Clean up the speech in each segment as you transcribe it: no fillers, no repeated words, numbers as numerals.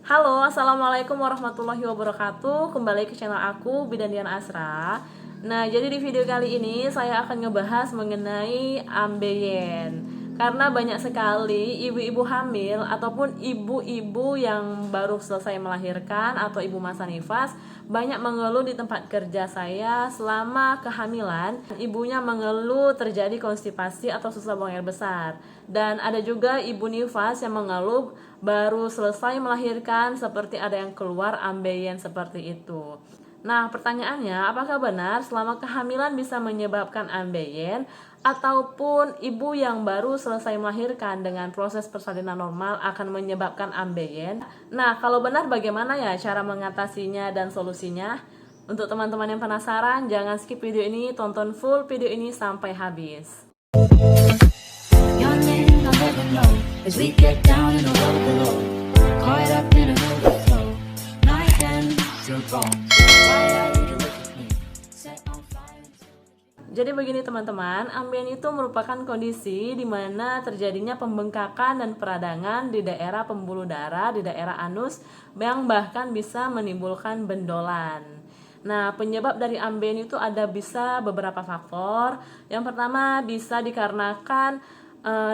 Halo, assalamualaikum warahmatullahi wabarakatuh. Kembali ke channel aku, Bidan Dian Asra. Nah, jadi di video kali ini saya akan ngebahas mengenai ambeien. Karena banyak sekali ibu-ibu hamil ataupun ibu-ibu yang baru selesai melahirkan atau ibu masa nifas banyak mengeluh di tempat kerja saya selama kehamilan. Ibunya mengeluh terjadi konstipasi atau susah buang air besar. Dan ada juga ibu nifas yang mengeluh baru selesai melahirkan seperti ada yang keluar ambeien seperti itu. Nah, pertanyaannya, apakah benar selama kehamilan bisa menyebabkan ambeien ataupun ibu yang baru selesai melahirkan dengan proses persalinan normal akan menyebabkan ambeien? Nah, kalau benar bagaimana ya cara mengatasinya dan solusinya? Untuk teman-teman yang penasaran, jangan skip video ini, tonton full video ini sampai habis. Your name I'll never know as we get down in the road below. Caught up in an overflow. Night and you're gone. Why are you with me? Set on fire. Jadi begini teman-teman, ambien itu merupakan kondisi di mana terjadinya pembengkakan dan peradangan di daerah pembuluh darah, di daerah anus, yang bahkan bisa menimbulkan bendolan. Nah, penyebab dari ambien itu ada bisa beberapa faktor. Yang pertama bisa dikarenakan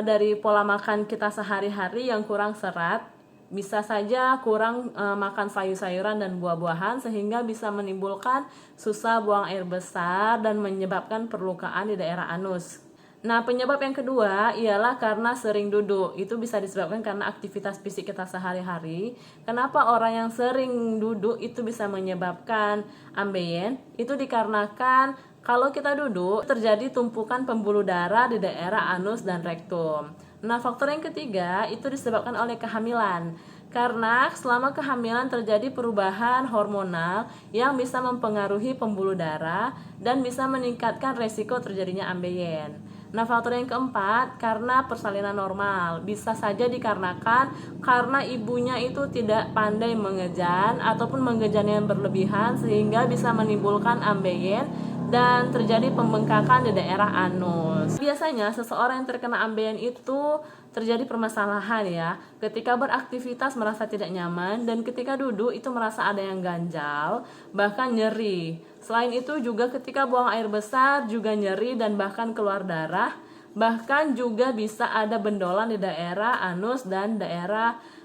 dari pola makan kita sehari-hari yang kurang serat. Bisa saja kurang makan sayur-sayuran dan buah-buahan sehingga bisa menimbulkan susah buang air besar dan menyebabkan perlukaan di daerah anus. Nah, penyebab yang kedua ialah karena sering duduk. Itu bisa disebabkan karena aktivitas fisik kita sehari-hari. Kenapa orang yang sering duduk itu bisa menyebabkan ambeien? Itu dikarenakan kalau kita duduk, terjadi tumpukan pembuluh darah di daerah anus dan rektum. Nah, faktor yang ketiga itu disebabkan oleh kehamilan. Karena selama kehamilan terjadi perubahan hormonal yang bisa mempengaruhi pembuluh darah dan bisa meningkatkan resiko terjadinya ambeien. Nah, faktor yang keempat karena persalinan normal. Bisa saja dikarenakan karena ibunya itu tidak pandai mengejan ataupun mengejan yang berlebihan sehingga bisa menimbulkan ambeien dan terjadi pembengkakan di daerah anus. Biasanya seseorang yang terkena ambeien itu terjadi permasalahan ya, ketika beraktivitas merasa tidak nyaman dan ketika duduk itu merasa ada yang ganjal, bahkan nyeri. Selain itu juga ketika buang air besar juga nyeri dan bahkan keluar darah, bahkan juga bisa ada bendolan di daerah anus dan daerah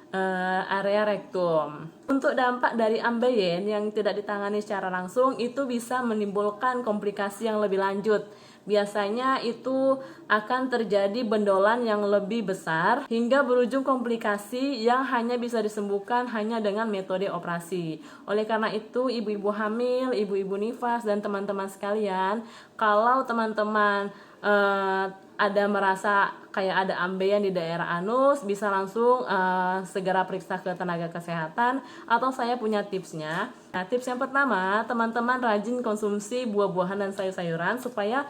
area rektum. Untuk dampak dari ambeien yang tidak ditangani secara langsung itu bisa menimbulkan komplikasi yang lebih lanjut. Biasanya itu akan terjadi bendolan yang lebih besar hingga berujung komplikasi yang hanya bisa disembuhkan hanya dengan metode operasi. Oleh karena itu, ibu-ibu hamil, ibu-ibu nifas dan teman-teman sekalian, kalau teman-teman ada merasa kayak ada ambeien di daerah anus, bisa langsung segera periksa ke tenaga kesehatan atau saya punya tipsnya. Nah, tips yang pertama, teman-teman rajin konsumsi buah-buahan dan sayur-sayuran supaya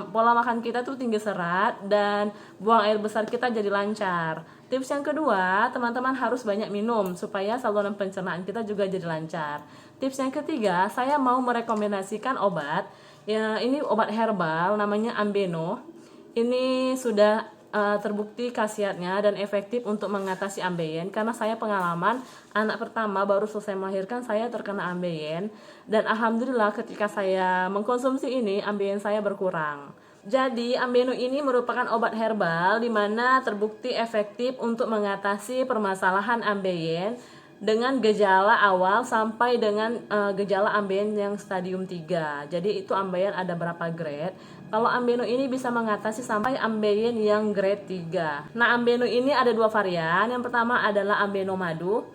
pola makan kita tuh tinggi serat dan buang air besar kita jadi lancar. Tips yang kedua, teman-teman harus banyak minum supaya saluran pencernaan kita juga jadi lancar. Tips yang ketiga, saya mau merekomendasikan obat. Ya, ini obat herbal namanya Ambeno. Ini sudah terbukti khasiatnya dan efektif untuk mengatasi ambeien karena saya pengalaman anak pertama baru selesai melahirkan saya terkena ambeien dan alhamdulillah ketika saya mengkonsumsi ini ambeien saya berkurang. Jadi Ambeno ini merupakan obat herbal di mana terbukti efektif untuk mengatasi permasalahan ambeien dengan gejala awal sampai dengan gejala ambeien yang stadium 3. Jadi itu ambeien ada berapa grade. Kalau Ambeno ini bisa mengatasi sampai ambeien yang grade 3. Nah, Ambeno ini ada dua varian. Yang pertama adalah Ambeno madu.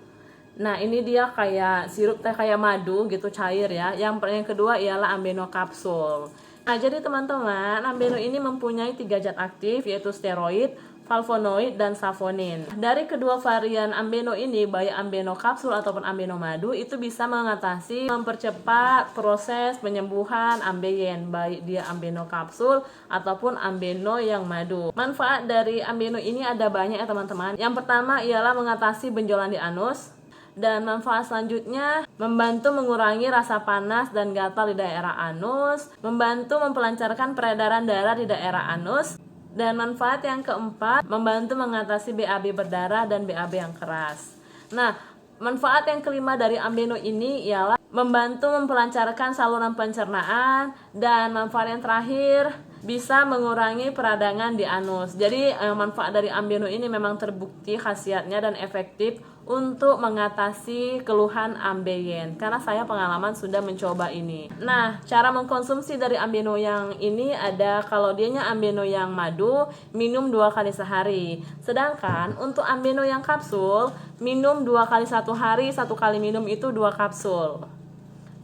Nah, ini dia kayak sirup teh kayak madu gitu cair ya. Yang kedua ialah Ambeno kapsul. Nah, jadi teman-teman, Ambeno ini mempunyai 3 zat aktif yaitu steroid, flavonoid, dan savonin. Dari kedua varian Ambeno ini, baik Ambeno kapsul ataupun Ambeno madu, itu bisa mengatasi, mempercepat proses penyembuhan ambeien, baik dia Ambeno kapsul ataupun Ambeno yang madu. Manfaat dari Ambeno ini ada banyak ya teman-teman. Yang pertama ialah mengatasi benjolan di anus. Dan manfaat selanjutnya membantu mengurangi rasa panas dan gatal di daerah anus, membantu mempelancarkan peredaran darah di daerah anus, dan manfaat yang keempat membantu mengatasi BAB berdarah dan BAB yang keras. Nah, Manfaat yang kelima dari Ambeno ini ialah membantu memperlancarkan saluran pencernaan, dan manfaat yang terakhir bisa mengurangi peradangan di anus. Jadi manfaat dari Ambeno ini memang terbukti khasiatnya dan efektif untuk mengatasi keluhan ambeien, karena saya pengalaman sudah mencoba ini. Nah, cara mengkonsumsi dari Ambeno yang ini ada, kalau dianya Ambeno yang madu, minum 2 kali sehari. Sedangkan untuk Ambeno yang kapsul, minum 2 kali 1 hari, 1 kali minum itu 2 kapsul.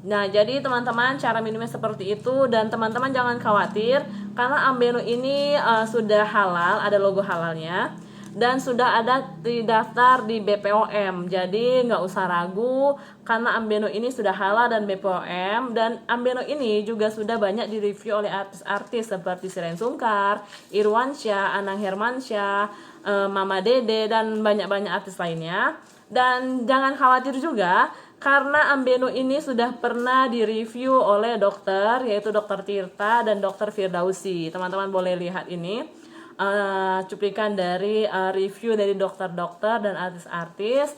Nah, jadi teman-teman cara minumnya seperti itu, dan teman-teman jangan khawatir karena Ambeno ini sudah halal, ada logo halalnya, dan sudah ada daftar di BPOM. Jadi nggak usah ragu karena Ambeno ini sudah halal dan BPOM, dan Ambeno ini juga sudah banyak direview oleh artis-artis seperti Shireen Sungkar, Irwansyah, Anang Hermansyah, Mama Dede, dan banyak-banyak artis lainnya. Dan jangan khawatir juga karena Ambeno ini sudah pernah direview oleh dokter, yaitu Dokter Tirta dan Dokter Firdausi. Teman-teman boleh lihat ini cuplikan dari review dari dokter-dokter dan artis-artis.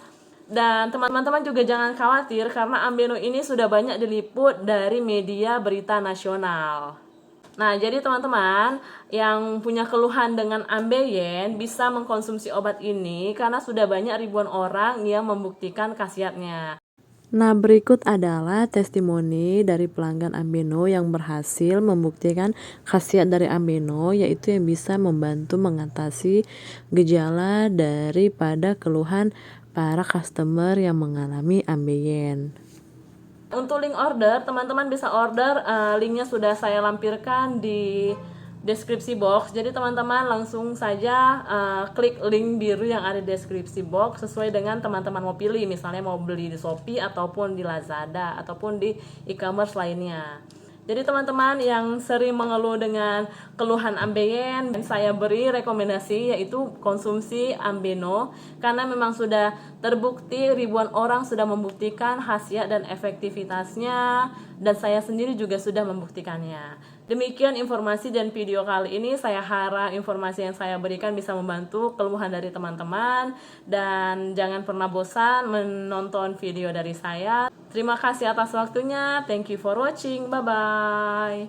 Dan teman-teman juga jangan khawatir karena Ambeno ini sudah banyak diliput dari media berita nasional. Nah, jadi teman-teman yang punya keluhan dengan ambeien bisa mengkonsumsi obat ini karena sudah banyak ribuan orang yang membuktikan khasiatnya. Nah, berikut adalah testimoni dari pelanggan Ambeno yang berhasil membuktikan khasiat dari Ambeno, yaitu yang bisa membantu mengatasi gejala daripada keluhan para customer yang mengalami ambeien. Untuk link order, teman-teman bisa order, linknya sudah saya lampirkan di deskripsi box. Jadi teman-teman langsung saja klik link biru yang ada di deskripsi box sesuai dengan teman-teman mau pilih, misalnya mau beli di Shopee ataupun di Lazada ataupun di e-commerce lainnya. Jadi teman-teman yang sering mengeluh dengan keluhan ambeien, saya beri rekomendasi yaitu konsumsi Ambeno karena memang sudah terbukti ribuan orang sudah membuktikan khasiat dan efektivitasnya, dan saya sendiri juga sudah membuktikannya. Demikian informasi dan video kali ini. Saya harap informasi yang saya berikan bisa membantu keluhan dari teman-teman, dan jangan pernah bosan menonton video dari saya. Terima kasih atas waktunya. Thank you for watching. Bye bye.